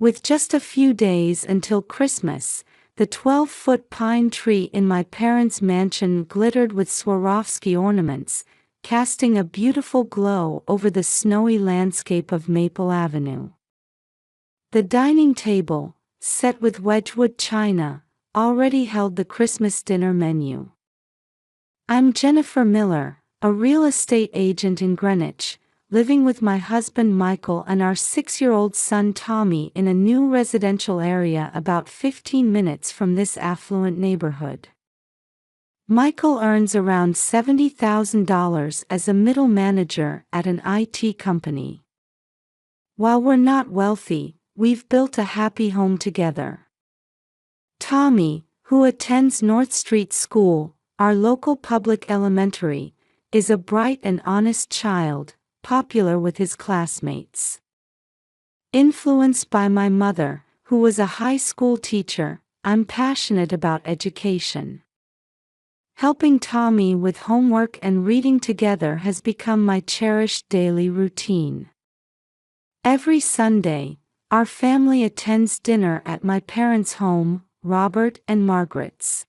With just a few days until Christmas, the 12-foot pine tree in my parents' mansion glittered with Swarovski ornaments, casting a beautiful glow over the snowy landscape of Maple Avenue. The dining table, set with Wedgwood china, already held the Christmas dinner menu. I'm Jennifer Miller, a real estate agent in Greenwich, living with my husband Michael and our 6-year-old son Tommy in a new residential area about 15 minutes from this affluent neighborhood. Michael earns around $70,000 as a middle manager at an IT company. While we're not wealthy, we've built a happy home together. Tommy, who attends North Street School, our local public elementary, is a bright and honest child, popular with his classmates. Influenced by my mother, who was a high school teacher, I'm passionate about education. Helping Tommy with homework and reading together has become my cherished daily routine. Every Sunday, our family attends dinner at my parents' home, Robert and Margaret's.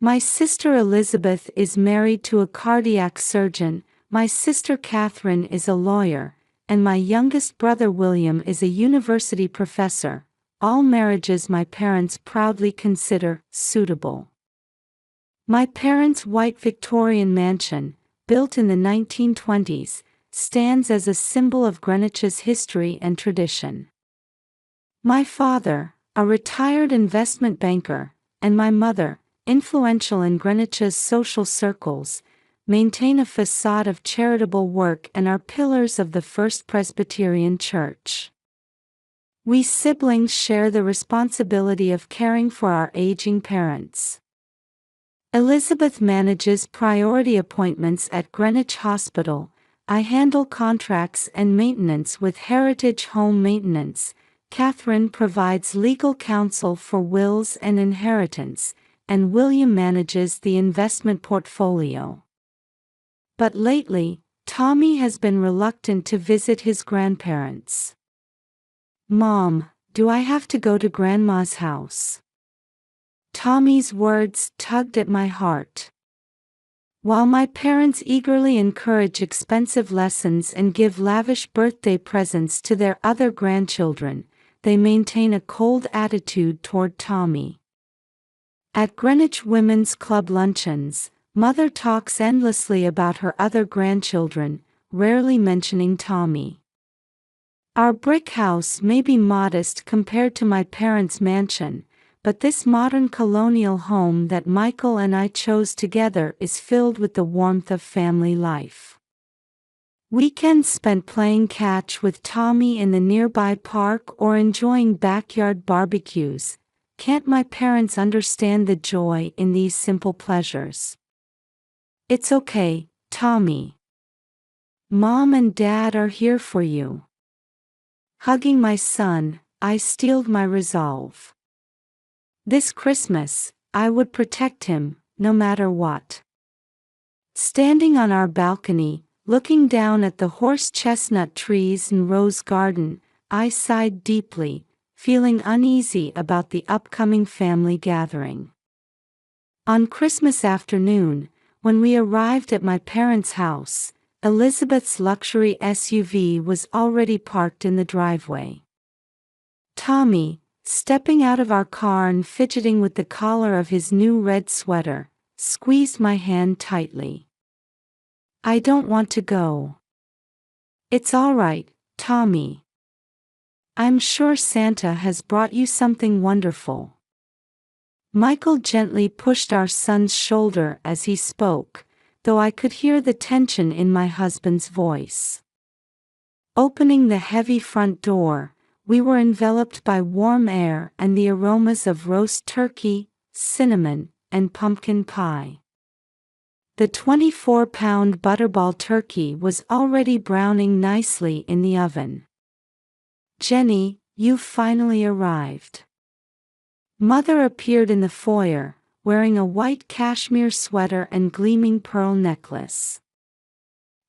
My sister Elizabeth is married to a cardiac surgeon, my sister Catherine is a lawyer, and my youngest brother William is a university professor, all marriages my parents proudly consider suitable. My parents' white Victorian mansion, built in the 1920s, stands as a symbol of Greenwich's history and tradition. My father, a retired investment banker, and my mother, influential in Greenwich's social circles, maintain a facade of charitable work and are pillars of the First Presbyterian Church. We siblings share the responsibility of caring for our aging parents. Elizabeth manages priority appointments at Greenwich Hospital. I handle contracts and maintenance with Heritage Home Maintenance. Catherine provides legal counsel for wills and inheritance, and William manages the investment portfolio. But lately, Tommy has been reluctant to visit his grandparents. "Mom, do I have to go to Grandma's house?" Tommy's words tugged at my heart. While my parents eagerly encourage expensive lessons and give lavish birthday presents to their other grandchildren, they maintain a cold attitude toward Tommy. At Greenwich Women's Club luncheons, Mother talks endlessly about her other grandchildren, rarely mentioning Tommy. Our brick house may be modest compared to my parents' mansion, but this modern colonial home that Michael and I chose together is filled with the warmth of family life. Weekends spent playing catch with Tommy in the nearby park or enjoying backyard barbecues. Can't my parents understand the joy in these simple pleasures? "It's okay, Tommy. Mom and Dad are here for you." Hugging my son, I steeled my resolve. This Christmas, I would protect him, no matter what. Standing on our balcony, looking down at the horse chestnut trees and rose garden, I sighed deeply, feeling uneasy about the upcoming family gathering. On Christmas afternoon, when we arrived at my parents' house, Elizabeth's luxury SUV was already parked in the driveway. Tommy, stepping out of our car and fidgeting with the collar of his new red sweater, squeezed my hand tightly. "I don't want to go." "It's all right, Tommy. I'm sure Santa has brought you something wonderful." Michael gently pushed our son's shoulder as he spoke, though I could hear the tension in my husband's voice. Opening the heavy front door, we were enveloped by warm air and the aromas of roast turkey, cinnamon, and pumpkin pie. The 24-pound butterball turkey was already browning nicely in the oven. "Jenny, you've finally arrived." Mother appeared in the foyer, wearing a white cashmere sweater and gleaming pearl necklace.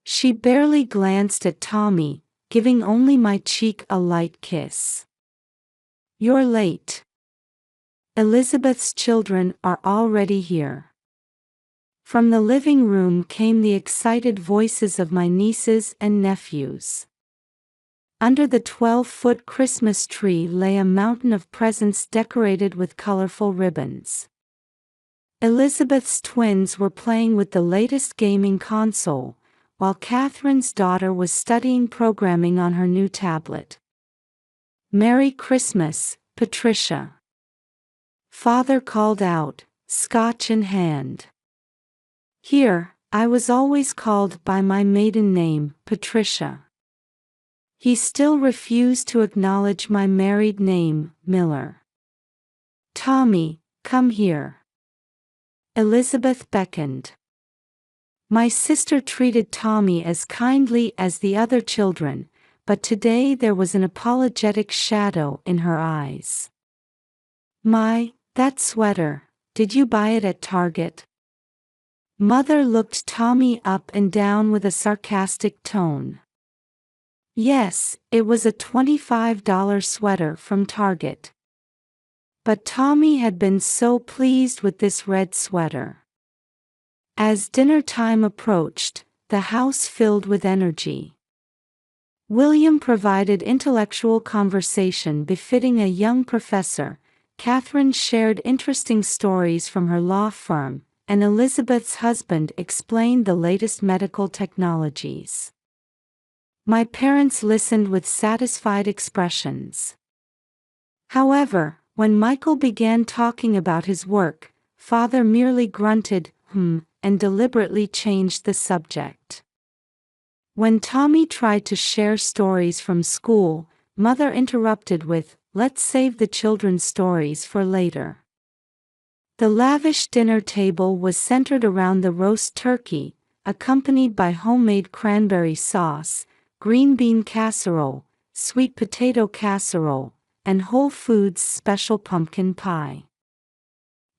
She barely glanced at Tommy, giving only my cheek a light kiss. You're late. Elizabeth's children are already here. From the living room came the excited voices of my nieces and nephews. Under the 12-foot Christmas tree lay a mountain of presents decorated with colorful ribbons. Elizabeth's twins were playing with the latest gaming console, while Catherine's daughter was studying programming on her new tablet. "Merry Christmas, Patricia," Father called out, scotch in hand. Here, I was always called by my maiden name, Patricia. He still refused to acknowledge my married name, Miller. "Tommy, come here." Elizabeth beckoned. My sister treated Tommy as kindly as the other children, but today there was an apologetic shadow in her eyes. That sweater, did you buy it at Target?" Mother looked Tommy up and down with a sarcastic tone. Yes, it was a $25 sweater from Target. But Tommy had been so pleased with this red sweater. As dinner time approached, the house filled with energy. William provided intellectual conversation befitting a young professor, Catherine shared interesting stories from her law firm, and Elizabeth's husband explained the latest medical technologies. My parents listened with satisfied expressions. However, when Michael began talking about his work, Father merely grunted, and deliberately changed the subject. When Tommy tried to share stories from school, Mother interrupted with, "Let's save the children's stories for later." The lavish dinner table was centered around the roast turkey, accompanied by homemade cranberry sauce, green bean casserole, sweet potato casserole, and Whole Foods special pumpkin pie.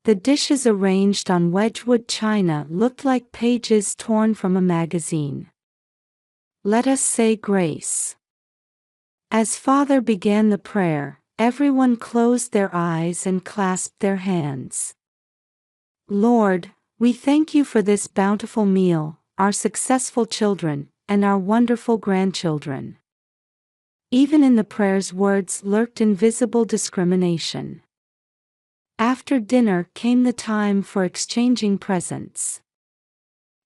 The dishes arranged on Wedgwood china looked like pages torn from a magazine. "Let us say grace." As Father began the prayer, everyone closed their eyes and clasped their hands. "Lord, we thank you for this bountiful meal, our successful children, and our wonderful grandchildren." Even in the prayer's words lurked invisible discrimination. After dinner came the time for exchanging presents.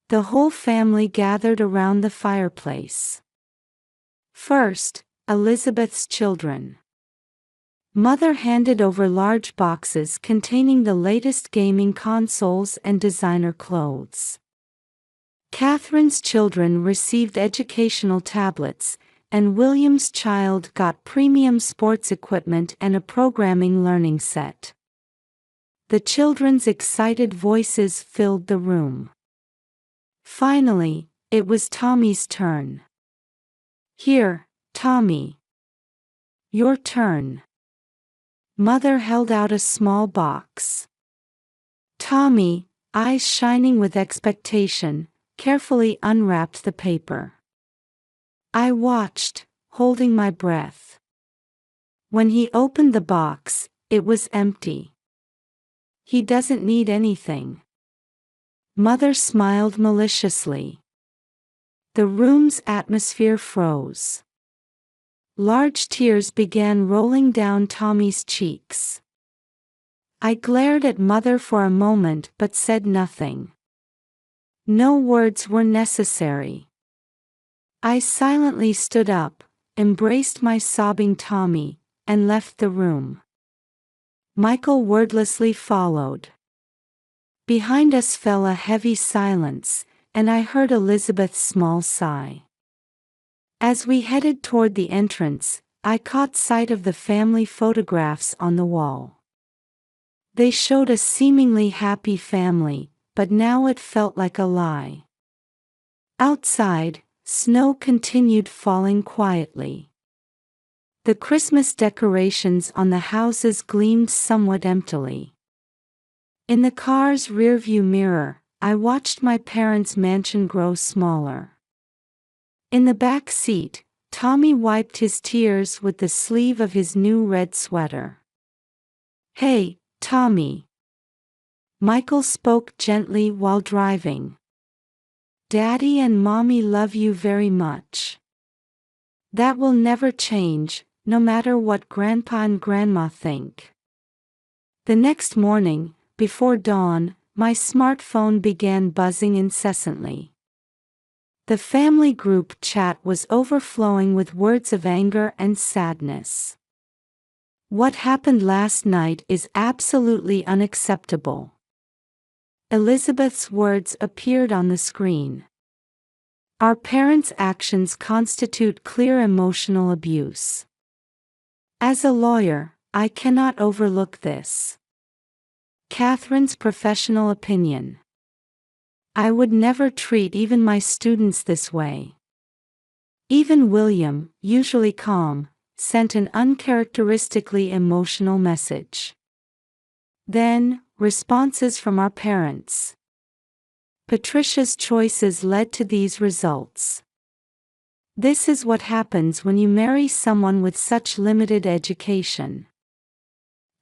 The whole family gathered around the fireplace. First, Elizabeth's children. Mother handed over large boxes containing the latest gaming consoles and designer clothes. Catherine's children received educational tablets, and William's child got premium sports equipment and a programming learning set. The children's excited voices filled the room. Finally, it was Tommy's turn. "Here, Tommy. Your turn." Mother held out a small box. Tommy, eyes shining with expectation, carefully unwrapped the paper. I watched, holding my breath. When he opened the box, it was empty. "He doesn't need anything." Mother smiled maliciously. The room's atmosphere froze. Large tears began rolling down Tommy's cheeks. I glared at Mother for a moment but said nothing. No words were necessary. I silently stood up, embraced my sobbing Tommy, and left the room. Michael wordlessly followed. Behind us fell a heavy silence, and I heard Elizabeth's small sigh. As we headed toward the entrance, I caught sight of the family photographs on the wall. They showed a seemingly happy family, but now it felt like a lie. Outside, snow continued falling quietly. The Christmas decorations on the houses gleamed somewhat emptily. In the car's rearview mirror, I watched my parents' mansion grow smaller. In the back seat, Tommy wiped his tears with the sleeve of his new red sweater. Hey, Tommy. Michael spoke gently while driving. Daddy and Mommy love you very much. That will never change, no matter what Grandpa and Grandma think. The next morning, before dawn, my smartphone began buzzing incessantly. The family group chat was overflowing with words of anger and sadness. What happened last night is absolutely unacceptable. Elizabeth's words appeared on the screen. Our parents' actions constitute clear emotional abuse. As a lawyer, I cannot overlook this. Catherine's professional opinion. I would never treat even my students this way. Even William, usually calm, sent an uncharacteristically emotional message. Then, responses from our parents. Patricia's choices led to these results. This is what happens when you marry someone with such limited education.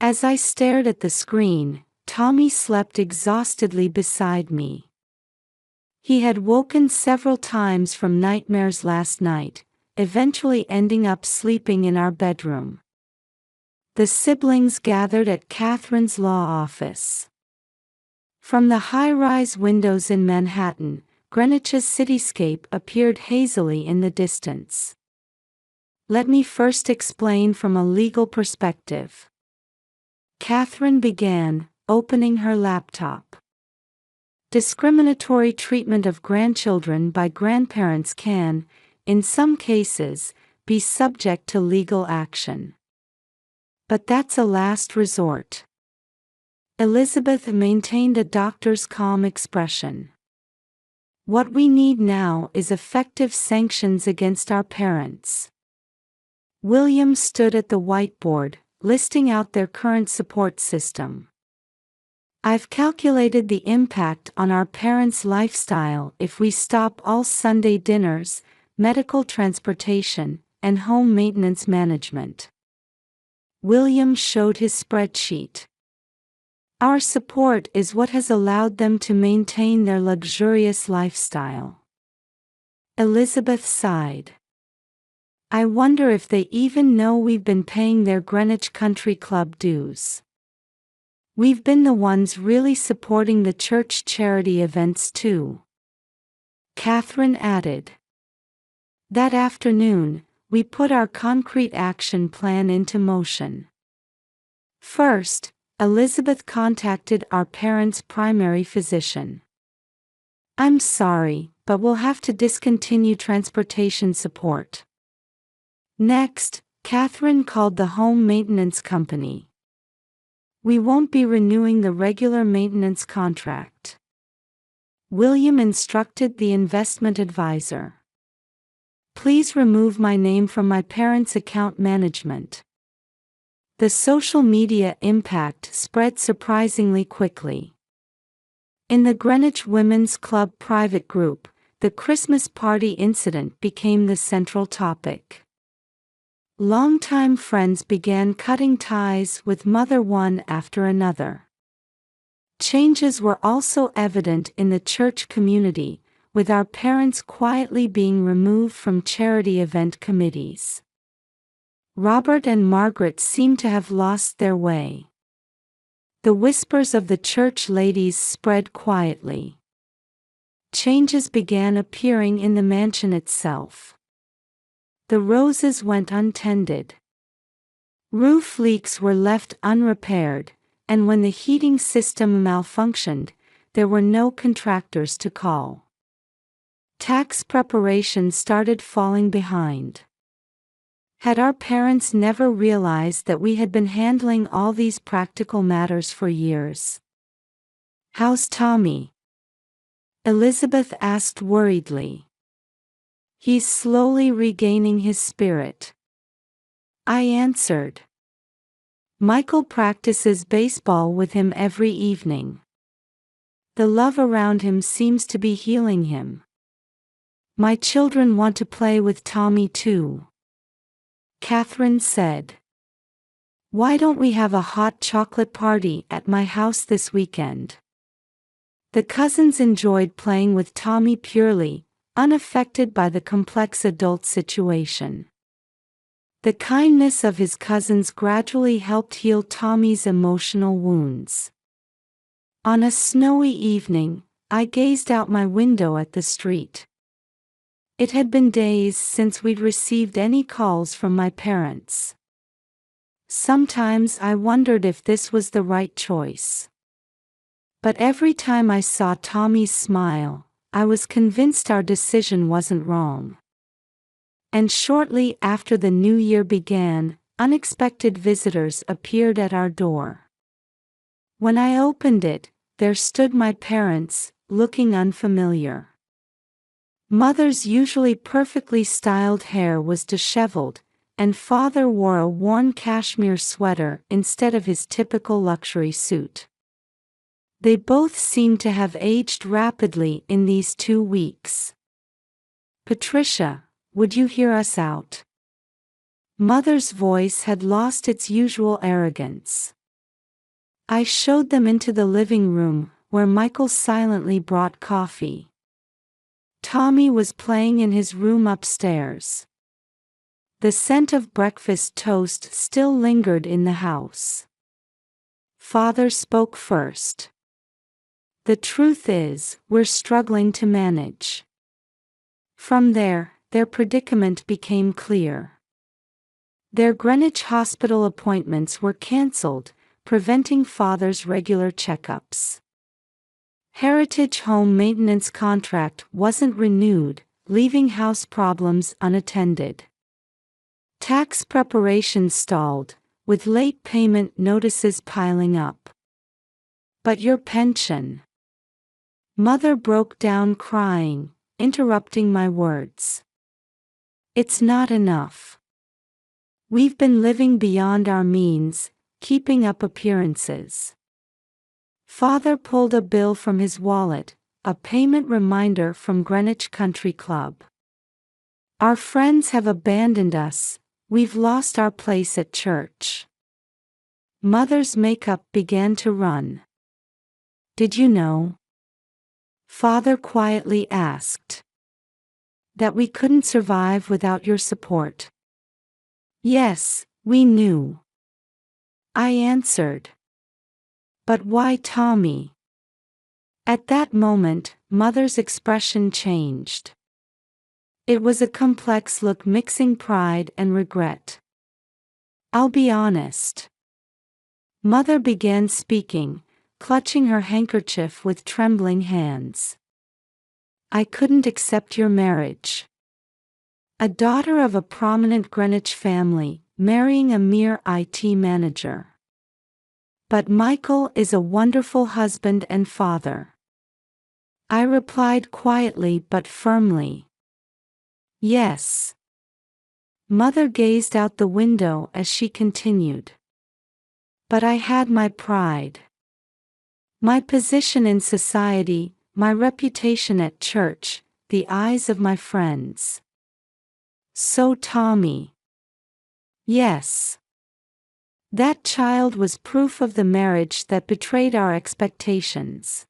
As I stared at the screen, Tommy slept exhaustedly beside me. He had woken several times from nightmares last night, eventually ending up sleeping in our bedroom. The siblings gathered at Catherine's law office. From the high-rise windows in Manhattan, Greenwich's cityscape appeared hazily in the distance. Let me first explain from a legal perspective. Catherine began, opening her laptop. Discriminatory treatment of grandchildren by grandparents can, in some cases, be subject to legal action. But that's a last resort. Elizabeth maintained a doctor's calm expression. What we need now is effective sanctions against our parents. William stood at the whiteboard, listing out their current support system. I've calculated the impact on our parents' lifestyle if we stop all Sunday dinners, medical transportation, and home maintenance management. William showed his spreadsheet. Our support is what has allowed them to maintain their luxurious lifestyle. Elizabeth sighed. I wonder if they even know we've been paying their Greenwich Country Club dues. We've been the ones really supporting the church charity events too. Catherine added. That afternoon, we put our concrete action plan into motion. First, Elizabeth contacted our parents' primary physician. I'm sorry, but we'll have to discontinue transportation support. Next, Catherine called the home maintenance company. We won't be renewing the regular maintenance contract. William instructed the investment advisor. Please remove my name from my parents' account management. The social media impact spread surprisingly quickly. In the Greenwich Women's Club private group, the Christmas party incident became the central topic. Longtime friends began cutting ties with Mother one after another. Changes were also evident in the church community, with our parents quietly being removed from charity event committees. Robert and Margaret seemed to have lost their way. The whispers of the church ladies spread quietly. Changes began appearing in the mansion itself. The roses went untended. Roof leaks were left unrepaired, and when the heating system malfunctioned, there were no contractors to call. Tax preparations started falling behind. Had our parents never realized that we had been handling all these practical matters for years? How's Tommy? Elizabeth asked worriedly. He's slowly regaining his spirit. I answered. Michael practices baseball with him every evening. The love around him seems to be healing him. My children want to play with Tommy too, Catherine said. Why don't we have a hot chocolate party at my house this weekend? The cousins enjoyed playing with Tommy purely, unaffected by the complex adult situation. The kindness of his cousins gradually helped heal Tommy's emotional wounds. On a snowy evening, I gazed out my window at the street. It had been days since we'd received any calls from my parents. Sometimes I wondered if this was the right choice. But every time I saw Tommy's smile, I was convinced our decision wasn't wrong. And shortly after the new year began, unexpected visitors appeared at our door. When I opened it, there stood my parents, looking unfamiliar. Mother's usually perfectly styled hair was disheveled, and father wore a worn cashmere sweater instead of his typical luxury suit. They both seemed to have aged rapidly in these 2 weeks. "Patricia, would you hear us out?" Mother's voice had lost its usual arrogance. I showed them into the living room, where Michael silently brought coffee. Tommy was playing in his room upstairs. The scent of breakfast toast still lingered in the house. Father spoke first. "The truth is, we're struggling to manage." From there, their predicament became clear. Their Greenwich hospital appointments were cancelled, preventing father's regular checkups. Heritage home maintenance contract wasn't renewed, leaving house problems unattended. Tax preparations stalled, with late payment notices piling up. "But your pension." Mother broke down crying, interrupting my words. "It's not enough. We've been living beyond our means, keeping up appearances." Father pulled a bill from his wallet, a payment reminder from Greenwich Country Club. "Our friends have abandoned us, we've lost our place at church." Mother's makeup began to run. "Did you know?" Father quietly asked. "That we couldn't survive without your support?" "Yes, we knew," I answered. "But why Tommy?" At that moment, Mother's expression changed. It was a complex look mixing pride and regret. "I'll be honest." Mother began speaking, clutching her handkerchief with trembling hands. "I couldn't accept your marriage. A daughter of a prominent Greenwich family, marrying a mere IT manager. But Michael is a wonderful husband and father." I replied quietly but firmly. "Yes." Mother gazed out the window as she continued. "But I had my pride. My position in society, my reputation at church, the eyes of my friends. So Tommy." "Yes. That child was proof of the marriage that betrayed our expectations.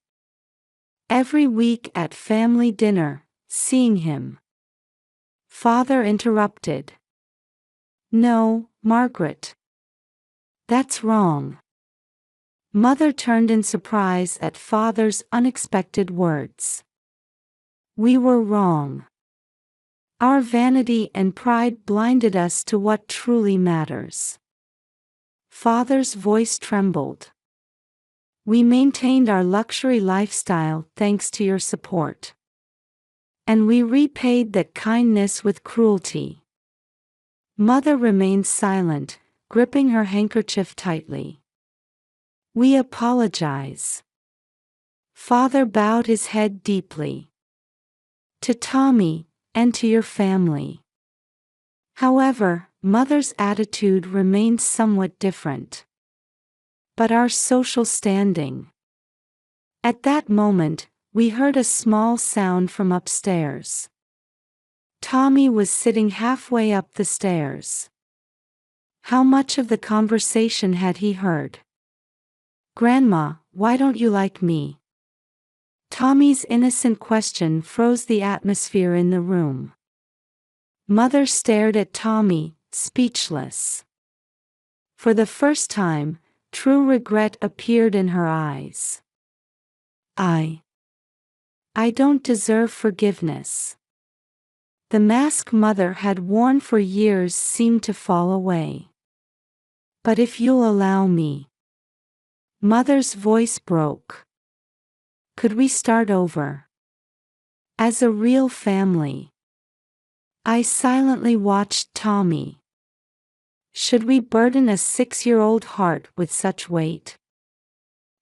Every week at family dinner, seeing him." Father interrupted. "No, Margaret. That's wrong." Mother turned in surprise at Father's unexpected words. "We were wrong. Our vanity and pride blinded us to what truly matters." Father's voice trembled. "We maintained our luxury lifestyle thanks to your support. And we repaid that kindness with cruelty." Mother remained silent, gripping her handkerchief tightly. "We apologize." Father bowed his head deeply. "To Tommy, and to your family." However, Mother's attitude remained somewhat different. "But our social standing." At that moment, we heard a small sound from upstairs. Tommy was sitting halfway up the stairs. How much of the conversation had he heard? "Grandma, why don't you like me?" Tommy's innocent question froze the atmosphere in the room. Mother stared at Tommy, speechless. For the first time, true regret appeared in her eyes. I don't deserve forgiveness." The mask Mother had worn for years seemed to fall away. "But if you'll allow me." Mother's voice broke. "Could we start over? As a real family?" I silently watched Tommy. Should we burden a 6-year-old heart with such weight?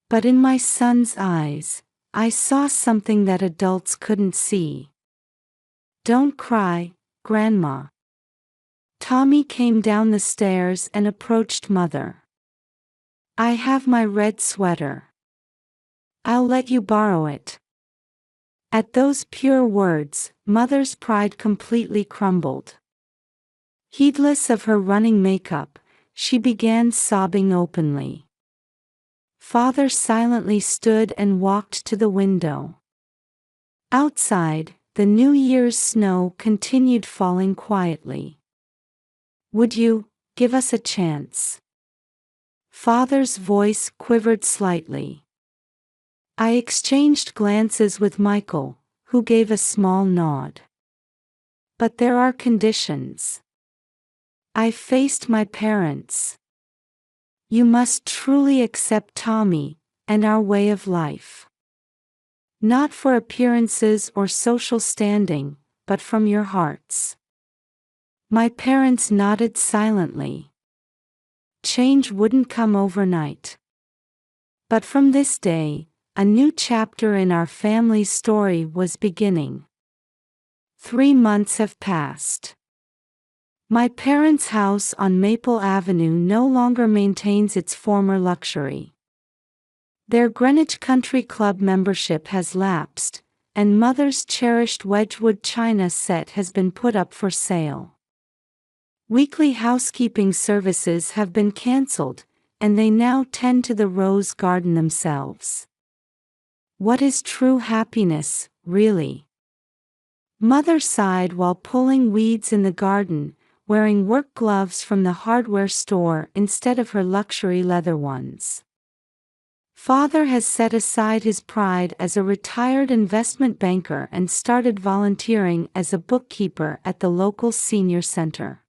But in my son's eyes, I saw something that adults couldn't see. "Don't cry, Grandma." Tommy came down the stairs and approached Mother. "I have my red sweater. I'll let you borrow it." At those pure words, Mother's pride completely crumbled. Heedless of her running makeup, she began sobbing openly. Father silently stood and walked to the window. Outside, the New Year's snow continued falling quietly. "Would you give us a chance?" Father's voice quivered slightly. I exchanged glances with Michael, who gave a small nod. "But there are conditions." I faced my parents. "You must truly accept Tommy and our way of life. Not for appearances or social standing, but from your hearts." My parents nodded silently. Change wouldn't come overnight. But from this day, a new chapter in our family's story was beginning. 3 months have passed. My parents' house on Maple Avenue no longer maintains its former luxury. Their Greenwich Country Club membership has lapsed, and Mother's cherished Wedgwood china set has been put up for sale. Weekly housekeeping services have been cancelled, and they now tend to the rose garden themselves. What is true happiness, really? Mother sighed while pulling weeds in the garden, wearing work gloves from the hardware store instead of her luxury leather ones. Father has set aside his pride as a retired investment banker and started volunteering as a bookkeeper at the local senior center.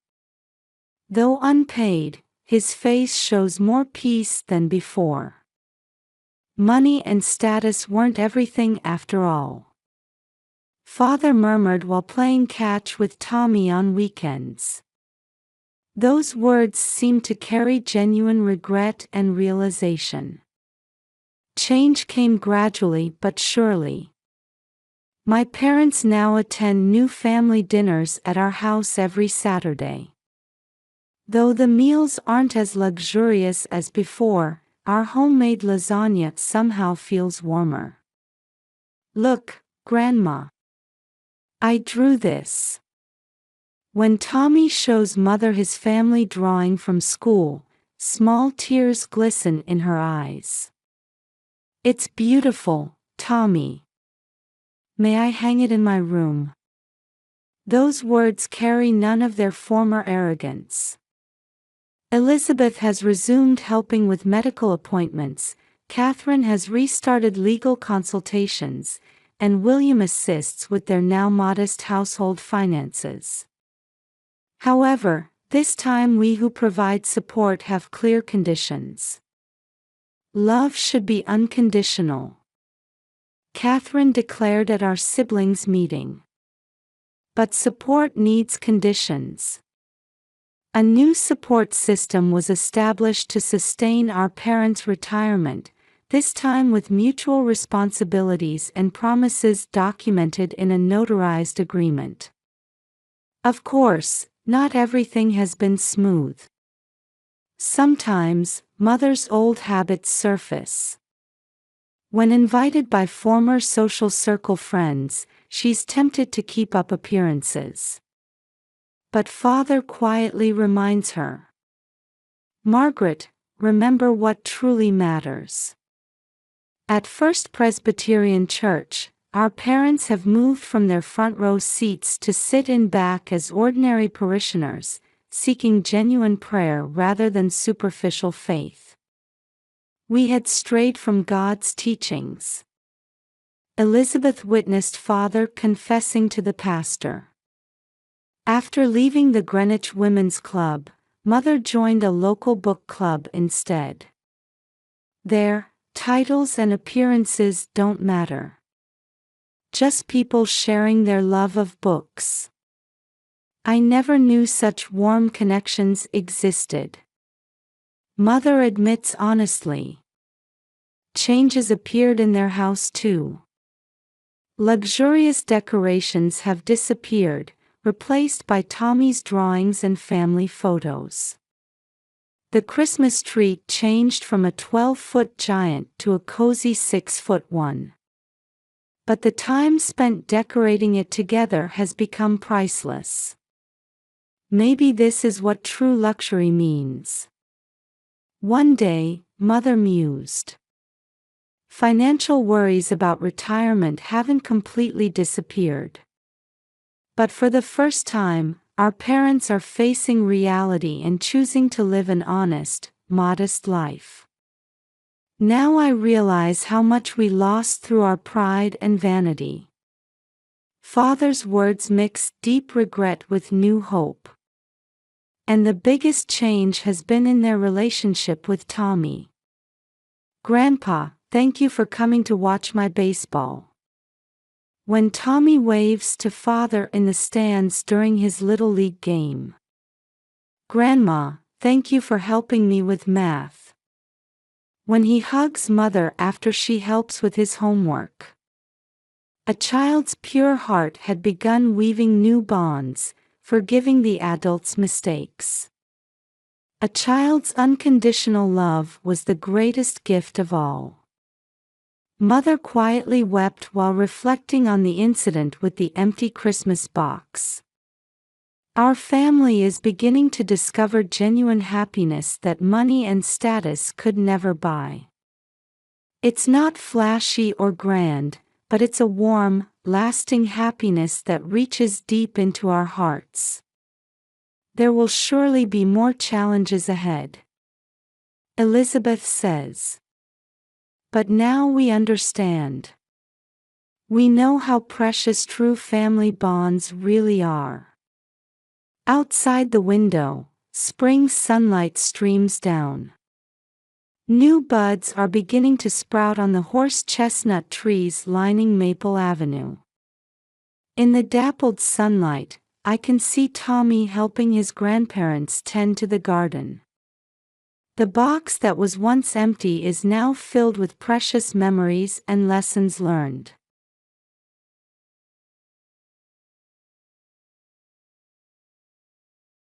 Though unpaid, his face shows more peace than before. Money and status weren't everything after all. Father murmured while playing catch with Tommy on weekends. Those words seemed to carry genuine regret and realization. Change came gradually but surely. My parents now attend new family dinners at our house every Saturday. Though the meals aren't as luxurious as before, our homemade lasagna somehow feels warmer. "Look, Grandma. I drew this." When Tommy shows Mother his family drawing from school, small tears glisten in her eyes. "It's beautiful, Tommy. May I hang it in my room?" Those words carry none of their former arrogance. Elizabeth has resumed helping with medical appointments, Catherine has restarted legal consultations, and William assists with their now modest household finances. However, this time we who provide support have clear conditions. Love should be unconditional, Catherine declared at our siblings' meeting. But support needs conditions. A new support system was established to sustain our parents' retirement, this time with mutual responsibilities and promises documented in a notarized agreement. Of course, not everything has been smooth. Sometimes, Mother's old habits surface. When invited by former social circle friends, she's tempted to keep up appearances. But Father quietly reminds her. Margaret, remember what truly matters. At First Presbyterian Church, our parents have moved from their front row seats to sit in back as ordinary parishioners, seeking genuine prayer rather than superficial faith. We had strayed from God's teachings. Elizabeth witnessed father confessing to the pastor. After leaving the Greenwich Women's Club, mother joined a local book club instead. There, titles and appearances don't matter. Just people sharing their love of books. I never knew such warm connections existed. Mother admits honestly. Changes appeared in their house too. Luxurious decorations have disappeared, replaced by Tommy's drawings and family photos. The Christmas tree changed from a 12-foot giant to a cozy 6-foot one. But the time spent decorating it together has become priceless. Maybe this is what true luxury means. One day, mother mused. Financial worries about retirement haven't completely disappeared. But for the first time, our parents are facing reality and choosing to live an honest, modest life. Now I realize how much we lost through our pride and vanity. Father's words mix deep regret with new hope. And the biggest change has been in their relationship with Tommy. Grandpa, thank you for coming to watch my baseball. When Tommy waves to father in the stands during his Little League game. Grandma, thank you for helping me with math. When he hugs mother after she helps with his homework. A child's pure heart had begun weaving new bonds, forgiving the adult's mistakes. A child's unconditional love was the greatest gift of all. Mother quietly wept while reflecting on the incident with the empty Christmas box. Our family is beginning to discover genuine happiness that money and status could never buy. It's not flashy or grand, but it's a warm, lasting happiness that reaches deep into our hearts. There will surely be more challenges ahead. Elizabeth says. But now we understand. We know how precious true family bonds really are. Outside the window, spring sunlight streams down. New buds are beginning to sprout on the horse chestnut trees lining Maple Avenue. In the dappled sunlight, I can see Tommy helping his grandparents tend to the garden. The box that was once empty is now filled with precious memories and lessons learned.